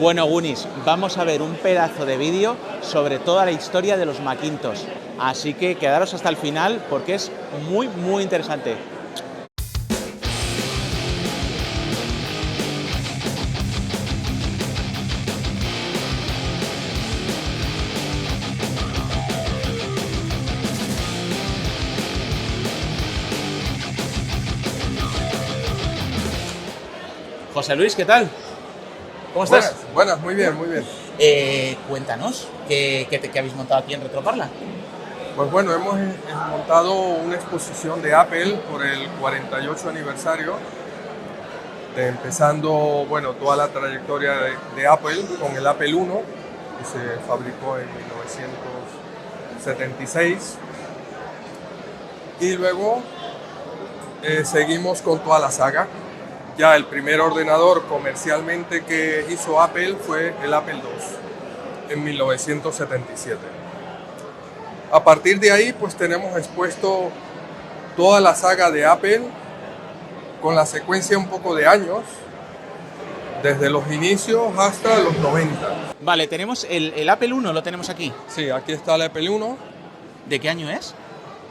Bueno, Gunis, vamos a ver un pedazo de vídeo sobre toda la historia de los Macintosh. Así que quedaros hasta el final porque es muy interesante. José Luis, ¿qué tal? ¿Cómo estás? Buenas, muy bien, muy bien. Cuéntanos, ¿qué habéis montado aquí en Retroparla? Pues bueno, hemos montado una exposición de Apple por el 48 aniversario, empezando bueno, toda la trayectoria de Apple con el Apple I, que se fabricó en 1976. Y luego seguimos con toda la saga. Ya el primer ordenador comercialmente que hizo Apple fue el Apple II en 1977. A partir de ahí, pues tenemos expuesto toda la saga de Apple con la secuencia un poco de años, desde los inicios hasta los 90. Vale, tenemos el Apple I, lo tenemos aquí. Sí, aquí está el Apple I. ¿De qué año es?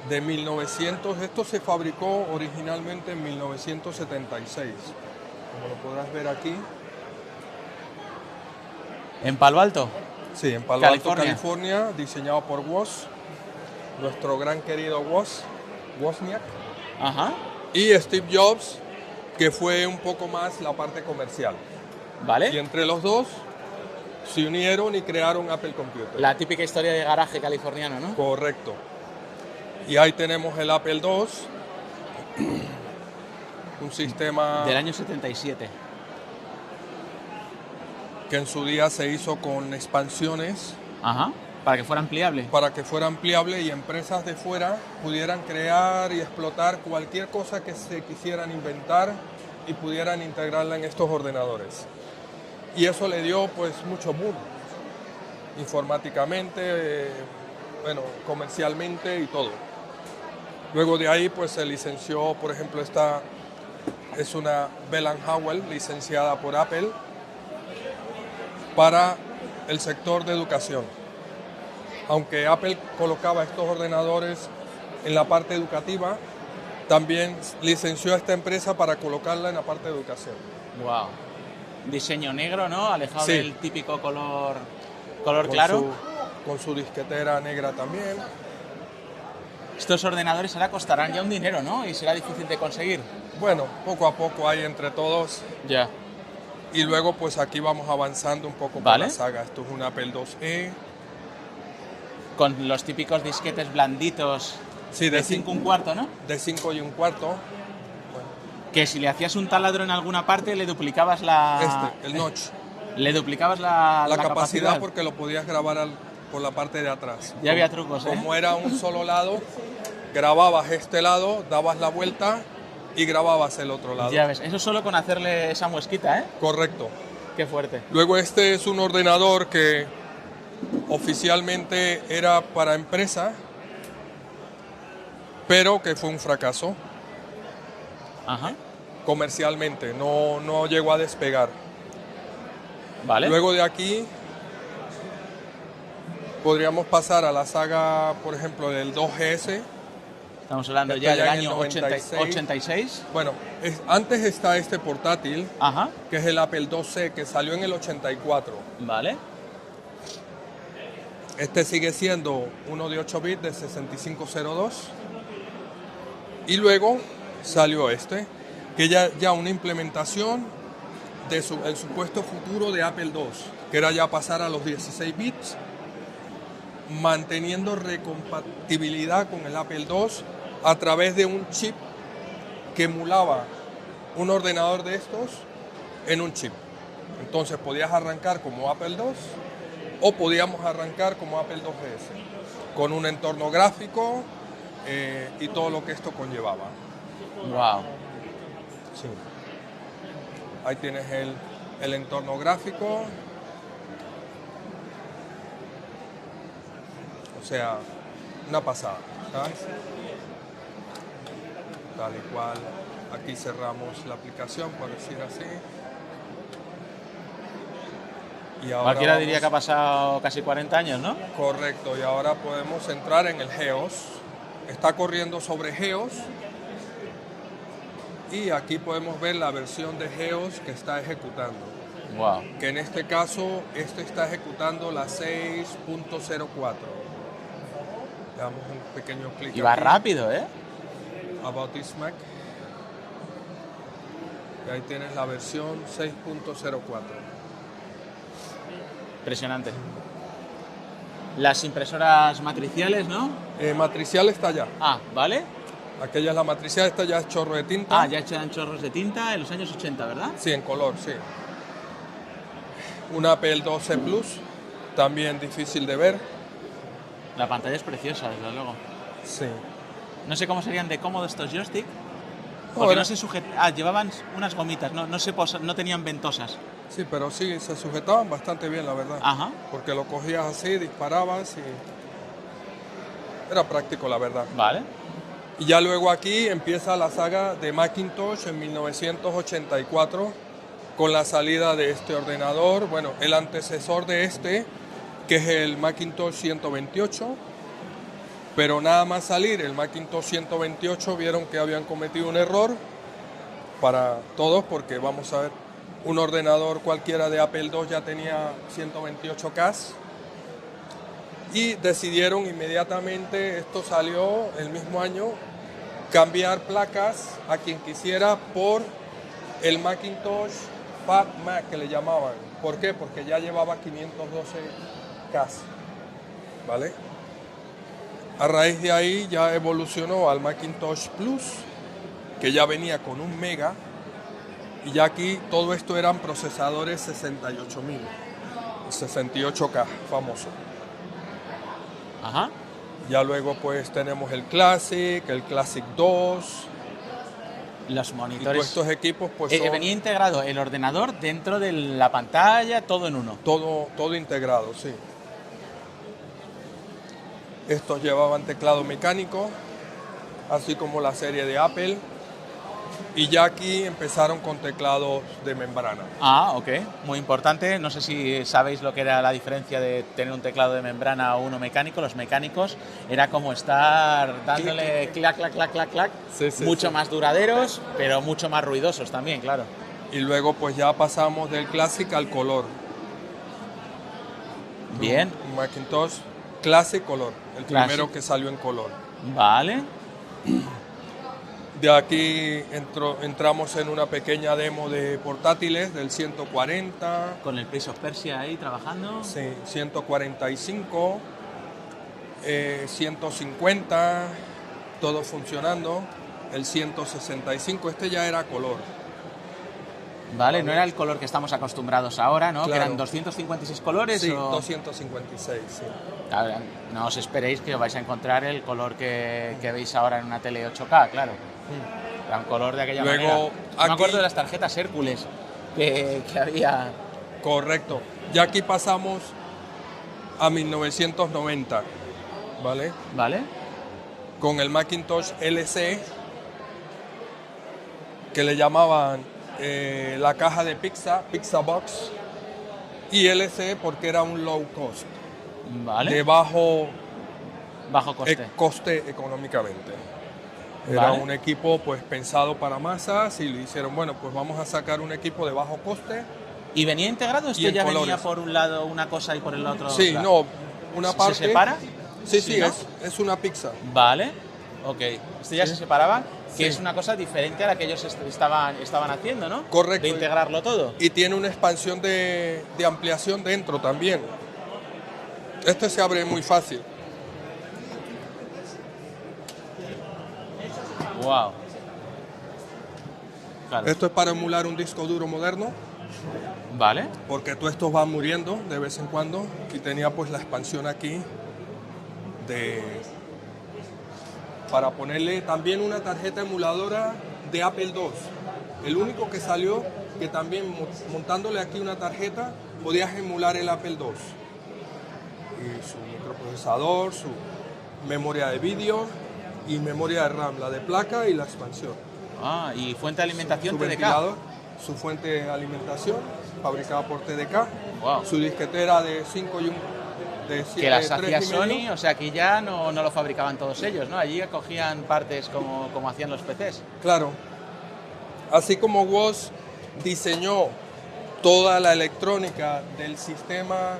De 1900, esto se fabricó originalmente en 1976, como lo podrás ver aquí. ¿En Palo Alto? Sí, en Palo Alto, California, diseñado por Woz, nuestro gran querido Wozniak. Ajá. Y Steve Jobs, que fue un poco más la parte comercial. Vale. Y entre los dos se unieron y crearon Apple Computer. La típica historia de garaje californiano, ¿no? Correcto. Y ahí tenemos el Apple II, un sistema del año 77. Que en su día se hizo con expansiones. Ajá. Para que fuera ampliable. Para que fuera ampliable y empresas de fuera pudieran crear y explotar cualquier cosa que se quisieran inventar y pudieran integrarla en estos ordenadores. Y eso le dio pues mucho boom, informáticamente, bueno, comercialmente y todo. Luego de ahí pues se licenció, por ejemplo, esta es una Bell & Howell licenciada por Apple para el sector de educación. Aunque Apple colocaba estos ordenadores en la parte educativa, también licenció a esta empresa para colocarla en la parte de educación. Wow. Diseño negro, ¿no? Alejado Sí. del típico color claro. Con su disquetera negra también. Estos ordenadores ahora costarán ya un dinero, ¿no? Y será difícil de conseguir. Bueno, poco a poco hay entre todos. Ya. Y luego pues aquí vamos avanzando un poco por la saga. Esto es un Apple IIe. Con los típicos disquetes blanditos. Sí, de 5 1/4, ¿no? De 5 1/4. Bueno. Que si le hacías un taladro en alguna parte le duplicabas la... el notch. Le duplicabas la capacidad porque lo podías grabar por la parte de atrás. Ya había trucos, ¿eh? Como era un solo lado, grababas este lado, dabas la vuelta y grababas el otro lado. Ya ves, eso solo con hacerle esa muesquita, ¿eh? Correcto. Qué fuerte. Luego este es un ordenador que oficialmente era para empresa, pero que fue un fracaso. Ajá. Comercialmente, no llegó a despegar. Vale. Luego de aquí podríamos pasar a la saga, por ejemplo, del 2GS. Estamos hablando ya del año 86. Bueno, antes está este portátil, ajá, que es el Apple IIc, que salió en el 84. Vale. Este sigue siendo uno de 8 bits de 6502. Y luego salió este, que ya una implementación del supuesto futuro de Apple II, que era ya pasar a los 16 bits, manteniendo recompatibilidad con el Apple II a través de un chip que emulaba un ordenador de estos en un chip. Entonces podías arrancar como Apple II o podíamos arrancar como Apple IIgs, con un entorno gráfico y todo lo que esto conllevaba. Wow. Sí. Ahí tienes el entorno gráfico. O sea, una pasada, ¿sabes? Tal y cual. Aquí cerramos la aplicación, por decir así. Y ahora Cualquiera diría que ha pasado casi 40 años, ¿no? Correcto, y ahora podemos entrar en el GEOS. Está corriendo sobre GEOS. Y aquí podemos ver la versión de GEOS que está ejecutando. Wow. Que en este caso, este está ejecutando la 6.04. Le damos un pequeño clic Y va aquí. rápido, ¿eh? About this Mac. Y ahí tienes la versión 6.04. Impresionante. Las impresoras matriciales, ¿no? Matricial está ya. Ah, ¿vale? Aquella es la matricial, esta ya es chorro de tinta. Ah, ya echan chorros de tinta en los años 80, ¿verdad? Sí, en color, sí. Una Apple 12 Plus, también difícil de ver. La pantalla es preciosa, desde luego. Sí. No sé cómo serían de cómodo estos joystick. Porque Ahora- no se sujetaban. Ah, llevaban unas gomitas, no tenían ventosas. Sí, pero sí, se sujetaban bastante bien, la verdad. Ajá. Porque lo cogías así, disparabas y... Era práctico, la verdad. Vale. Y ya luego aquí empieza la saga de Macintosh en 1984 con la salida de este ordenador, bueno, el antecesor de este, que es el Macintosh 128, pero nada más salir el Macintosh 128 vieron que habían cometido un error para todos, porque vamos a ver, un ordenador cualquiera de Apple II ya tenía 128K y decidieron inmediatamente, esto salió el mismo año, cambiar placas a quien quisiera por el Macintosh Fat Mac que le llamaban. ¿Por qué? Porque ya llevaba 512K, ¿vale? A raíz de ahí ya evolucionó al Macintosh Plus, que ya venía con 1 mega, y ya aquí todo esto eran procesadores 68.000, 68K, famoso. Ajá. Ya luego pues tenemos el Classic 2 Los y monitores. todos estos equipos pues son Venía integrado el ordenador dentro de la pantalla, todo en uno. todo integrado, sí. Estos llevaban teclado mecánico, así como la serie de Apple. Y ya aquí empezaron con teclados de membrana. Ah, ok. Muy importante. No sé si sabéis lo que era la diferencia de tener un teclado de membrana o uno mecánico. Los mecánicos era como estar dándole clac, clac, clac, clac, clac. Sí, sí, mucho sí. más duraderos, pero mucho más ruidosos también, claro. Y luego pues ya pasamos del Classic al color. Bien. Un Macintosh Classic color, el Classic. primero que salió en color. Vale. De aquí entramos en una pequeña demo de portátiles del 140, Con el Prince of Persia ahí trabajando. sí, 145, 150, todo funcionando. El 165, este ya era color. Vale, no era el color que estamos acostumbrados ahora, ¿no? Claro. Que eran 256 colores. Sí, o... 256, sí. Claro, no os esperéis que vais a encontrar el color que veis ahora en una tele 8K, claro. Era un color de aquella Luego, manera. Me aquí- acuerdo de las tarjetas Hércules que había. Correcto. Ya aquí pasamos a 1990, ¿vale? ¿Vale? Con el Macintosh LC, que le llamaban la caja de pizza Box, y LC porque era un low cost, ¿Vale? de bajo Bajo coste. coste económicamente. Era Vale. un equipo pues pensado para masas y le hicieron, bueno, pues vamos a sacar un equipo de bajo coste. ¿Y venía integrado? ¿Esto Y en ya venía colores. por un lado una cosa y por el otro Sí, otra? no, una parte... ¿Se separa? Sí, Sí, sí, ¿no? es una pizza. Vale. Ok. Esto ya Sí. se separaba, que Sí. es una cosa diferente a la que ellos estaban haciendo, ¿no? Correcto. De integrarlo todo. Y tiene una expansión de ampliación dentro también. Este se abre muy fácil. Wow. Claro. Esto es para emular un disco duro moderno, Vale. porque todos estos van muriendo de vez en cuando. Y tenía pues la expansión aquí para ponerle también una tarjeta emuladora de Apple II. El único que salió que también montándole aquí una tarjeta podías emular el Apple II. Y su microprocesador, su memoria de vídeo y memoria de RAM, la de placa y la expansión. Ah, y fuente de alimentación Su TDK. ventilador, su fuente de alimentación fabricada por TDK. Wow. Su disquetera de 5 y un... Que las hacía Sony, o sea que ya no lo fabricaban todos ellos, ¿no? Allí cogían partes como hacían los PCs. Claro. Así como Woz diseñó toda la electrónica del sistema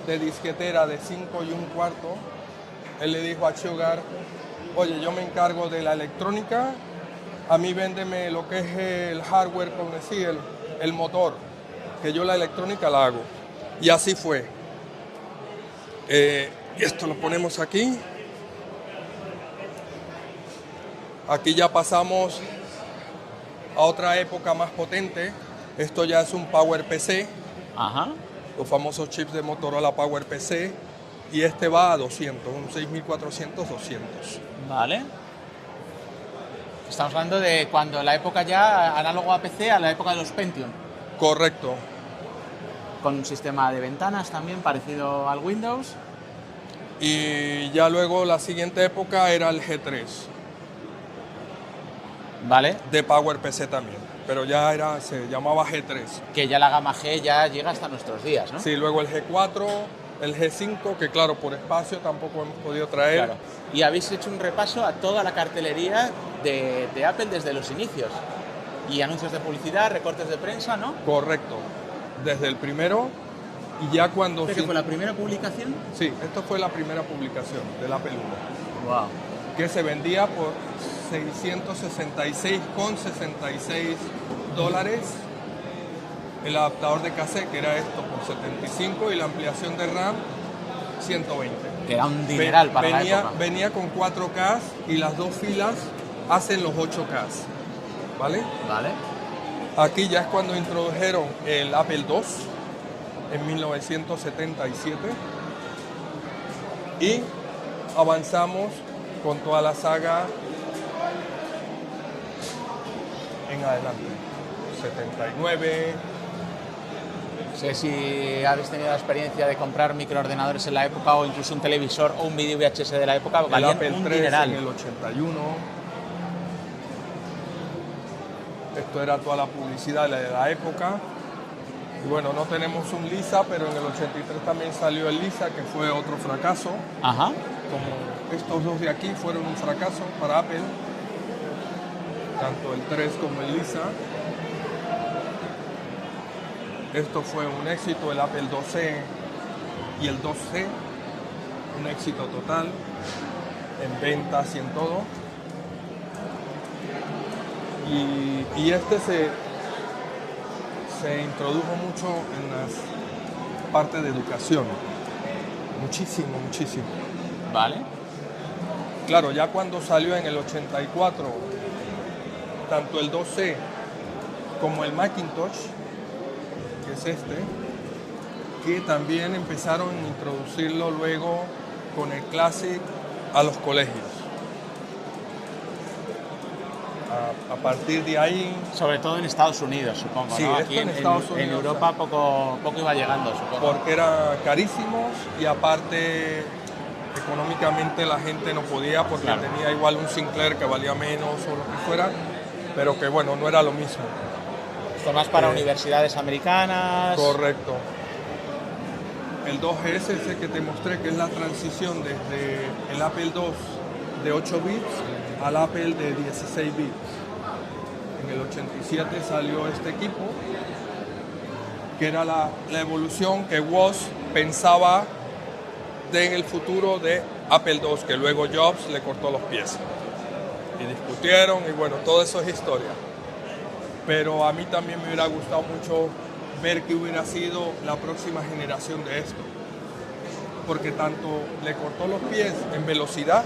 de disquetera de 5 y un cuarto, él le dijo a Sugar, oye, yo me encargo de la electrónica, a mí véndeme lo que es el hardware, como decir, el motor, que yo la electrónica la hago. Y así fue. Esto lo ponemos aquí. Aquí ya pasamos a otra época más potente. Esto ya es un PowerPC. Ajá. Los famosos chips de Motorola PowerPC. Y este va a 200, un 6400, 200. Vale. Estamos hablando de cuando la época ya análogo a PC, a la época de los Pentium. Correcto. Con un sistema de ventanas también parecido al Windows. Y ya luego la siguiente época era el G3. Vale. De PowerPC también. Pero ya se llamaba G3. Que ya la gama G ya llega hasta nuestros días, ¿no? Sí, luego el G4, el G5, que claro, por espacio tampoco hemos podido traer. Claro. Y habéis hecho un repaso a toda la cartelería de Apple desde los inicios. Y anuncios de publicidad, recortes de prensa, ¿no? Correcto. Desde el primero y ya cuando... ¿Qué fue la primera publicación? Sí, esto fue la primera publicación del Apple I. Wow. Que se vendía por $666,66. El adaptador de cassette, que era esto, por 75, y la ampliación de RAM, 120. Que era un dineral para la época. Venía con 4K y las dos filas hacen los 8K. ¿Vale? Vale. Aquí ya es cuando introdujeron el Apple II en 1977 y avanzamos con toda la saga en adelante. 79. No sé si habéis tenido la experiencia de comprar microordenadores en la época o incluso un televisor o un video VHS de la época. El Apple un III dineral. en el 81. Esto era toda la publicidad de la época. Y bueno, no tenemos un Lisa, pero en el 83 también salió el Lisa, que fue otro fracaso. Ajá. Como estos dos de aquí fueron un fracaso para Apple, tanto el 3 como el Lisa. Esto fue un éxito, el Apple IIc y el 2C, un éxito total en ventas y en todo. Y este se introdujo mucho en las partes de educación, muchísimo. Vale. Claro, ya cuando salió en el 84, tanto el 2C como el Macintosh, que es este, que también empezaron a introducirlo luego con el Classic a los colegios. A partir de ahí... Sobre todo en Estados Unidos, supongo, Sí, ¿no? esto Aquí en Estados Unidos, en Europa poco iba llegando, supongo. Porque eran carísimos y aparte económicamente la gente no podía porque Claro. tenía igual un Sinclair que valía menos o lo que fuera, pero que bueno, no era lo mismo. Esto más para universidades americanas. Correcto. El 2GS es el que te mostré, que es la transición desde el Apple II de 8 bits al Apple de 16 bits. En el 87 salió este equipo, que era la evolución que Woz pensaba en el futuro de Apple II, que luego Jobs le cortó los pies. Y discutieron, y bueno, todo eso es historia. Pero a mí también me hubiera gustado mucho ver qué hubiera sido la próxima generación de esto. Porque tanto le cortó los pies en velocidad,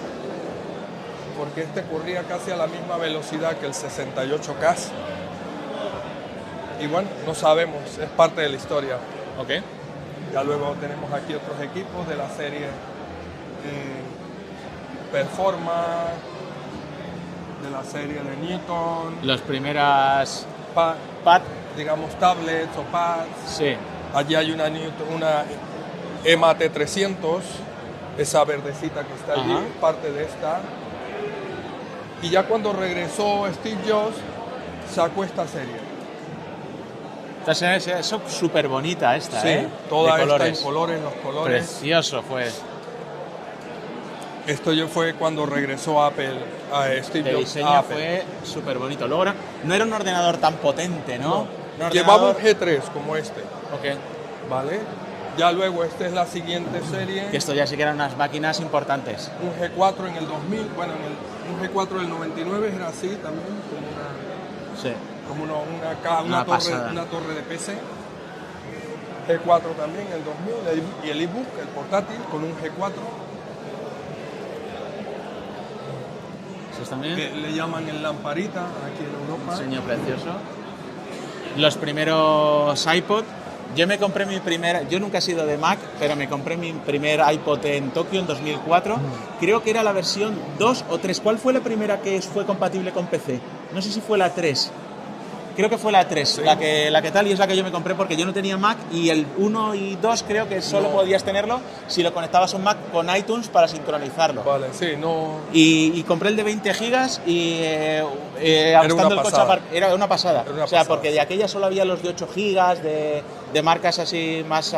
porque este corría casi a la misma velocidad que el 68K. Y bueno, no sabemos, es parte de la historia. Ok. Ya luego tenemos aquí otros equipos de la serie Performa, de la serie de Newton, Las primeras pad, digamos tablets o pads. Sí. Allí hay una EMA T300, esa verdecita que está allí, Ajá. parte de esta. Y ya cuando regresó Steve Jobs, sacó esta serie. Entonces es súper bonita esta, Sí, ¿eh? toda De esta en colores. colores, los colores. Precioso fue. Esto ya fue cuando regresó Apple a Steve De Jobs diseño a Apple. fue súper bonito. Luego no era un ordenador tan potente, ¿no? Un Llevaba un ordenador- G3 como este, Ok. ¿vale? Ya luego esta es la siguiente serie, Que esto ya sí que eran unas máquinas importantes. un G4 en el 2000, bueno, un G4 del 99 era así también, Sí. como Una pasada. una torre de PC. G4 también en el 2000, y el ebook, el portátil, con un G4, Estos también. que le llaman el lamparita aquí en Europa. Diseño precioso. Los primeros iPod. Yo nunca he sido de Mac, pero me compré mi primer iPod en Tokio en 2004. Creo que era la versión 2 o 3. ¿Cuál fue la primera que fue compatible con PC? No sé si fue la 3. Creo que fue la 3, Sí. la que tal, y es la que yo me compré porque yo no tenía Mac, y el 1 y 2 creo que solo No. podías tenerlo si lo conectabas a un Mac con iTunes para sincronizarlo. Vale, sí, no... Y compré el de 20 gigas y estando el coche pasada. era una pasada. Era una O sea, pasada, porque sí. de aquella solo había los de 8 gigas, de marcas así más...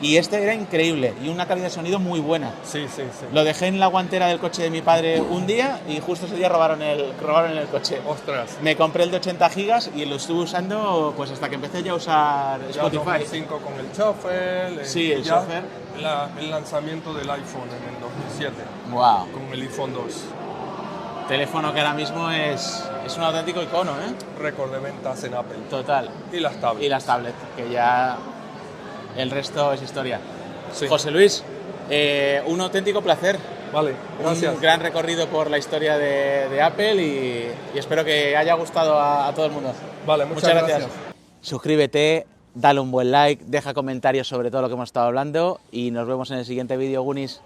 Y este era increíble y una calidad de sonido muy buena. Sí, sí, sí. Lo dejé en la guantera del coche de mi padre un día y justo ese día robaron el coche. Ostras. Me compré el de 80 gigas y lo estuve usando pues hasta que empecé ya a usar Ya Spotify. 2005 con el Shuffle. Sí, el ya Shuffle. el lanzamiento del iPhone en el 2007, Wow. con el iPhone 2. Teléfono que ahora mismo es un auténtico icono, ¿eh? Récord de ventas en Apple. Total. Y las tablets. Y las tablets, que ya el resto es historia. Sí. José Luis, un auténtico placer. Vale, gracias. Un gran recorrido por la historia de Apple y espero que haya gustado a todo el mundo. Vale, muchas gracias. Suscríbete, dale un buen like, deja comentarios sobre todo lo que hemos estado hablando y nos vemos en el siguiente vídeo, Gunis.